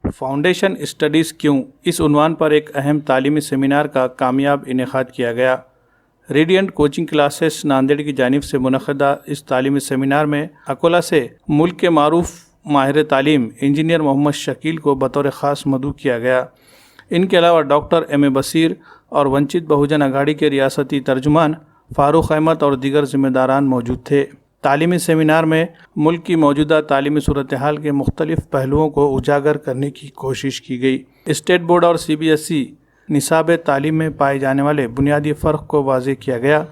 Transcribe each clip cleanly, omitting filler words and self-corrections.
Foundation studies क्यों, इस उन्वान पर एक अहम तालीमी सेमिनार का कामयाब इनेकाद किया गया। रेडियंट कोचिंग क्लासेस नांदेड़ की जानिब से मुनक़दा इस तालीमी सेमिनार में अकोला से मुल्क के मारूफ माहिर तालीम इंजीनियर मोहम्मद शकील को बतौर ख़ास मदऊ किया गया। इनके अलावा डॉक्टर M.A. बसीर और वंचित बहुजन अघाड़ी के रियासती तर्जुमान फ़ारूक अहमद और दीगर ज़िम्मेदारान मौजूद थे। तालीमी सेमिनार में मुल्क की मौजूदा तालीमी सूरत हाल के मुख्तलिफ़ पहलुओं को उजागर करने की कोशिश की गई। स्टेट बोर्ड और CBSE निसाब तालीम में पाए जाने वाले बुनियादी फ़र्क को वाज़ेह किया गया।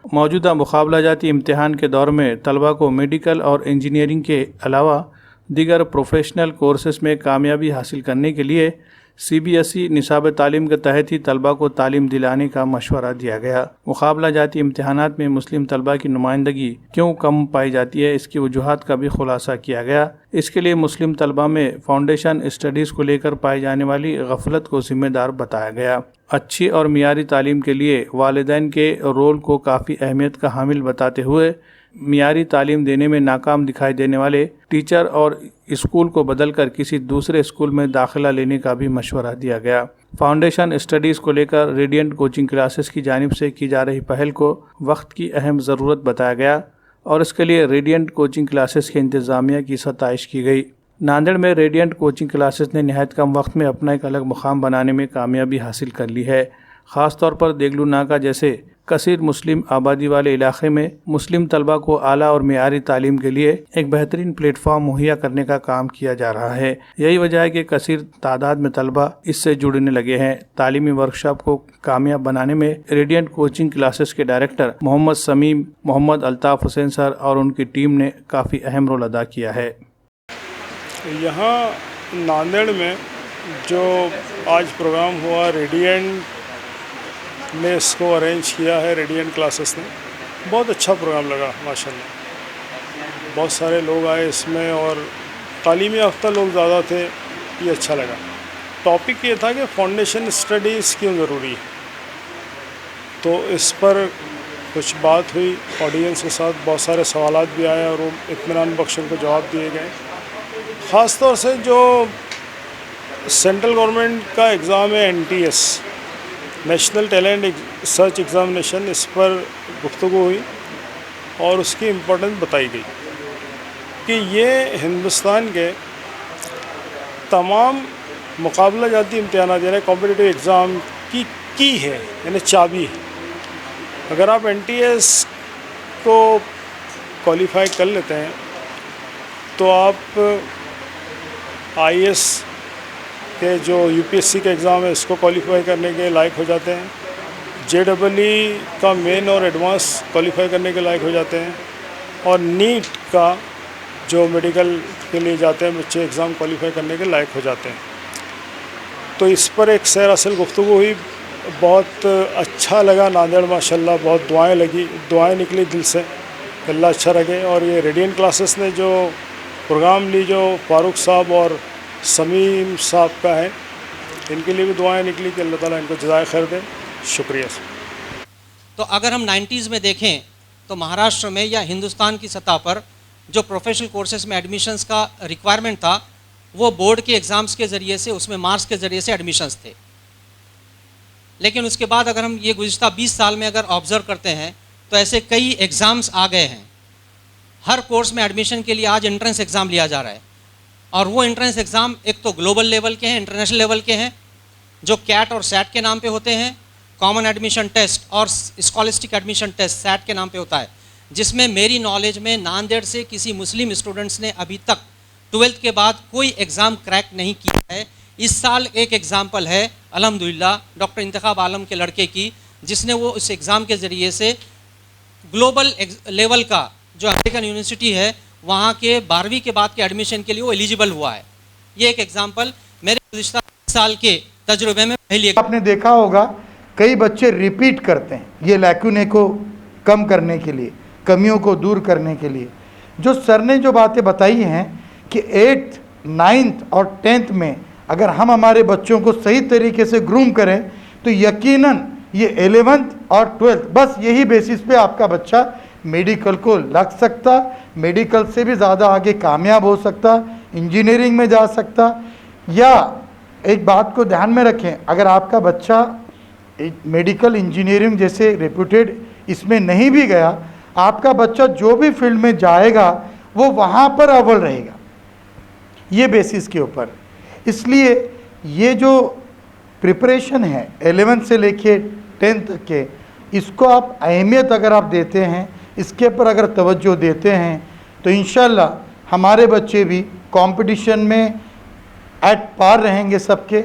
मौजूदा मुकाबला जाती इम्तिहान के दौर में तलबा को मेडिकल और इंजीनियरिंग के अलावा दीगर प्रोफेशनल कोर्सेस में कामयाबी हासिल करने के लिए CBSE निसाब तालीम के तहत ही तलबा को तालीम दिलाने का मशवरा दिया गया। मुकाबला जाती इम्तिहानात में मुस्लिम तलबा की नुमाइंदगी क्यों कम पाई जाती है, इसकी वजूहात का भी खुलासा किया गया। इसके लिए मुस्लिम तलबा में फाउंडेशन स्टडीज़ को लेकर पाई जाने वाली गफलत को ज़िम्मेदार बताया गया। अच्छी और मियारी तालीम के लिए वालिदैन के रोल को काफ़ी अहमियत का हामिल बताते हुए मियारी तालीम देने में नाकाम दिखाई देने वाले टीचर और स्कूल को बदलकर किसी दूसरे स्कूल में दाखिला लेने का भी मशवरा दिया गया। फाउंडेशन स्टडीज़ को लेकर रेडियंट कोचिंग क्लासेस की जानिब से की जा रही पहल को वक्त की अहम ज़रूरत बताया गया और इसके लिए रेडियंट कोचिंग क्लासेस के इंतज़ामिया की सताइश की गई। नांदेड़ में रेडियंट कोचिंग क्लासेस ने नहायत कम वक्त में अपना एक अलग मुकाम बनाने में कामयाबी हासिल कर ली है। ख़ास तौर पर देगलू नाका जैसे कसीर मुस्लिम आबादी वाले इलाके में मुस्लिम तलबा को आला और मियारी तालीम के लिए एक बेहतरीन प्लेटफॉर्म मुहैया करने का काम किया जा रहा है। यही वजह है कि कसीर तादाद में तलबा इससे जुड़ने लगे हैं। तालीमी वर्कशॉप को कामयाब बनाने में रेडियंट कोचिंग क्लासेस के डायरेक्टर मोहम्मद समीम, मोहम्मद अल्ताफ़ हुसैन सर और उनकी टीम ने काफ़ी अहम रोल अदा किया है। यहाँ नांदेड़ में जो आज प्रोग्राम हुआ, रेडियंट ने इसको अरेंज किया है, रेडियंट क्लासेस ने, बहुत अच्छा प्रोग्राम लगा माशाल्लाह। बहुत सारे लोग आए इसमें और तालीमी याफ्ता लोग ज़्यादा थे, ये अच्छा लगा। टॉपिक ये था कि फाउंडेशन स्टडीज़ क्यों ज़रूरी है, तो इस पर कुछ बात हुई ऑडियंस के साथ। बहुत सारे सवालात भी आए और वो इत्मीनान बख्श उनको जवाब दिए गए। ख़ास तौर से जो सेंट्रल गवर्नमेंट का एग्ज़ाम है NTS, national talent search examination, इस पर गुफ्तगू हुई और उसकी इम्पोर्टेंस बताई गई कि ये हिंदुस्तान के तमाम मुकाबला जाती इम्तिहानात यानी कॉम्पिटिटिव एग्ज़ाम की है, यानी चाबी है। अगर आप NTS को क्वालिफाई कर लेते हैं तो आप IAS के जो UPSC का एग्ज़ाम है इसको क्वालिफाई करने के लायक हो जाते हैं। JEE का मेन और एडवांस क्वालिफाई करने के लायक हो जाते हैं और नीट का जो मेडिकल के लिए जाते हैं बच्चे एग्ज़ाम क्वालिफाई करने के लायक हो जाते हैं। तो इस पर एक सैर असल गुफ्तगू हुई, बहुत अच्छा लगा। नांदेड़ माशाल्लाह बहुत दुआएं निकली दिल से, अल्लाह अच्छा रखे। और ये रेडियंट क्लासेस ने जो प्रोग्राम ली, जो फ़ारूक साहब और समीम साहब का है, इनके लिए भी दुआएं निकली कि अल्लाह ताला इनको जज़ाए खैर दे। शुक्रिया। तो अगर हम 90s में देखें तो महाराष्ट्र में या हिंदुस्तान की सतह पर जो प्रोफेशनल कोर्सेज में एडमिशन्स का रिक्वायरमेंट था वो बोर्ड के एग्ज़ाम्स के ज़रिए से, उसमें मार्क्स के ज़रिए से एडमिशन्स थे। लेकिन उसके बाद अगर हम ये गुज़िश्ता 20 साल में अगर ऑब्ज़र्व करते हैं तो ऐसे कई एग्ज़ाम्स आ गए हैं। हर कोर्स में एडमिशन के लिए आज एंट्रेंस एग्ज़ाम लिया जा रहा है और वो एंट्रेंस एग्ज़ाम एक तो ग्लोबल लेवल के हैं, इंटरनेशनल लेवल के हैं, जो CAT और SAT के नाम पे होते हैं। कॉमन एडमिशन टेस्ट और स्कॉलिस्टिक एडमिशन टेस्ट SAT के नाम पे होता है, जिसमें मेरी नॉलेज में नांदेड़ से किसी मुस्लिम स्टूडेंट्स ने अभी तक 12th के बाद कोई एग्ज़ाम क्रैक नहीं किया है। इस साल एक एग्ज़ाम्पल है अल्हम्दुलिल्लाह डॉक्टर इंतखाब आलम के लड़के की, जिसने वो इस एग्ज़ाम के ज़रिए से ग्लोबल लेवल का जो अमेरिकन यूनिवर्सिटी है वहाँ के 12वीं के बाद के एडमिशन के लिए वो एलिजिबल हुआ है। ये एक एग्जाम्पल मेरे गुज़िश्ता साल के तजुर्बे में पहली। आपने देखा होगा कई बच्चे रिपीट करते हैं, ये लैक्यूने को कम करने के लिए, कमियों को दूर करने के लिए। जो सर ने जो बातें बताई हैं कि 8th, 9th और 10th में अगर हम हमारे बच्चों को सही तरीके से ग्रूम करें तो यकीनन ये 11th और 12th बस यही बेसिस पे आपका बच्चा मेडिकल को लग सकता, मेडिकल से भी ज़्यादा आगे कामयाब हो सकता, इंजीनियरिंग में जा सकता। या एक बात को ध्यान में रखें, अगर आपका बच्चा मेडिकल इंजीनियरिंग जैसे रेप्यूटेड इसमें नहीं भी गया, आपका बच्चा जो भी फील्ड में जाएगा वो वहाँ पर अव्वल रहेगा, ये बेसिस के ऊपर। इसलिए ये जो प्रिपरेशन है 11th से लेके 10th तक के, इसको आप अहमियत अगर आप देते हैं, इसके ऊपर अगर तवज्जो देते हैं, तो इंशाल्लाह हमारे बच्चे भी कंपटीशन में एट पार रहेंगे सबके।